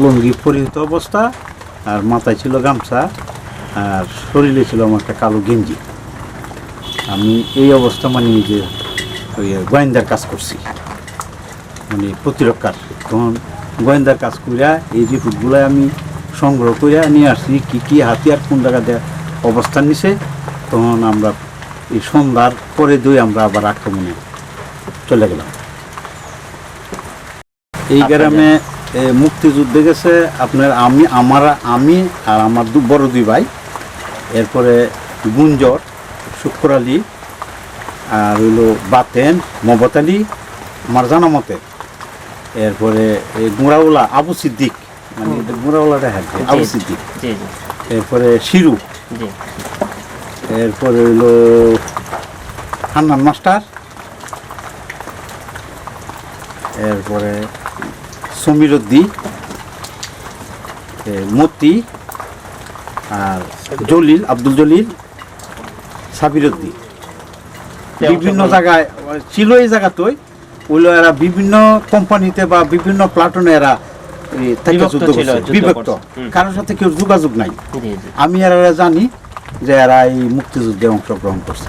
লুঙ্গি পরিহিত অবস্থা, আর মাথায় ছিল গামছা, আর শরীরে ছিল আমার একটা কালো গেঞ্জি। আমি এই অবস্থা মানে যে ওই গোয়েন্দার কাজ করছি, মানে প্রতিরক্ষার। তখন গোয়েন্দার কাজ করিয়া এই রিপোর্টগুলো আমি সংগ্রহ করিয়া নিয়ে আসছি, কী কী হাতিয়ার কোন জায়গাতে অবস্থান নিছে। তখন আমরা এই সন্ধ্যার পরে আমরা আবার আক্রমণে চলে গেলাম। এই গ্রামে মুক্তিযুদ্ধে গেছে আপনার আমি আর আমার বড় দুই ভাই, এরপরে গুঞ্জর, শুক্র আলী, আর হইলো বাতেন, মমত আলী আমার জানা মতে, এরপরে গুঁড়াওলা আবু সিদ্দিক, মানে গুঁড়াওলাটা হ্যাঁ আবু সিদ্দিক, এরপরে শিরু, এরপরে হইলো হান্নান মাস্টার, এরপরে সমীরুদ্দি, মতি, আর জলিল, আব্দুল জলিল, সাবিরুদ্দি। বিভিন্ন জায়গায় ছিল এই জায়গাতেই, ওইগুলো এরা বিভিন্ন কোম্পানিতে বা বিভিন্ন প্লাটুনে এরা যুদ্ধ করছে, বিভক্ত, কারোর সাথে কেউ যোগাযোগ নাই। আমি এরা জানি যে এরা এই মুক্তিযুদ্ধে অংশগ্রহণ করছে।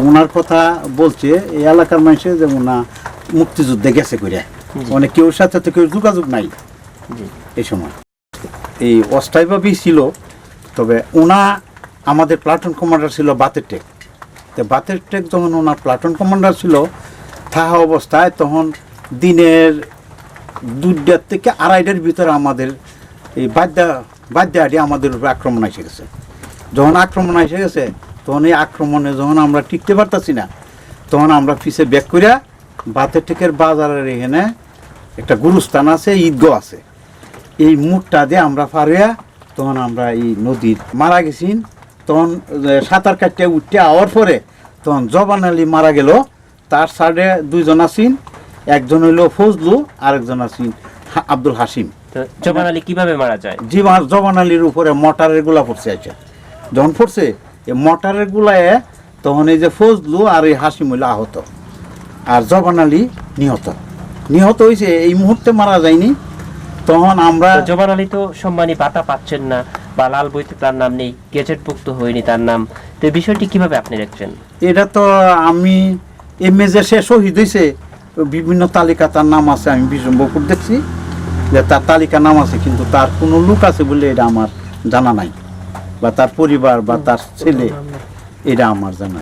ওনার কথা বলছে এই এলাকার মানুষে যে ওনা মুক্তিযুদ্ধে গেছে করে, মানে কেউ সাথে তো কেউ যোগাযোগ নাই এই সময়। এই অস্থায়ীভাবেই ছিল। তবে ওনা আমাদের প্লাটুন কমান্ডার ছিল বাতের টেক। তো বাতের টেক যখন ওনার প্লাটুন কমান্ডার ছিল থাকা অবস্থায়, তখন দিনের 2টার থেকে 2:30টার ভিতরে আমাদের এই বাদ্যাহাটি আমাদের উপরে আক্রমণ এসে গেছে। যখন আক্রমণ এসে গেছে, তখন এই আক্রমণে যখন আমরা টিকতে পারতাছি না, তখন আমরা পিছিয়ে ব্যাক করিয়া বাতের টেকের বাজারের এখানে একটা গুরুস্থান আছে, ঈদগাহ আছে, এই মুখটা দিয়ে আমরা পারিয়া তখন আমরা এই নদীর মারা গেছি। তখন সাঁতার কাটতে উঠতে আওয়ার পরে তখন জবান আলী মারা গেল, তার সাইডে 2জন আছেন, একজন হইল ফজলু, আরেকজন আছেন আব্দুল হাসিম। জবান আলী কিভাবে মারা যায়? জবান আলীর উপরে মোটরের গুলা পড়ছে, আছে যখন পড়ছে এই মোটরের গুলায়, তখন এই যে ফজলু আর এই হাসিম হইল আহত, আর জবান আলী নিহত হয়েছে। এই মুহূর্তে মারা যায়নি। তখন আমরা জবান আলী তো সম্মানী পাতা পাচ্ছেন না, বা লাল বইতে তার নাম নেই, গেজেটভুক্ত হয়নি তার নাম, তো এই বিষয়টি কিভাবে আপনি দেখছেন? এটা তো আমি এমএজে সে শহীদ হয়েছে, বিভিন্ন তালিকা তার নাম আছে, আমি বিশম্বপুর দেখছি যে তার তালিকা নাম আছে, কিন্তু তার কোনো লোক আছে বলে এটা আমার জানা নাই, বা তার পরিবার বা তার ছেলে, এটা আমার জানা।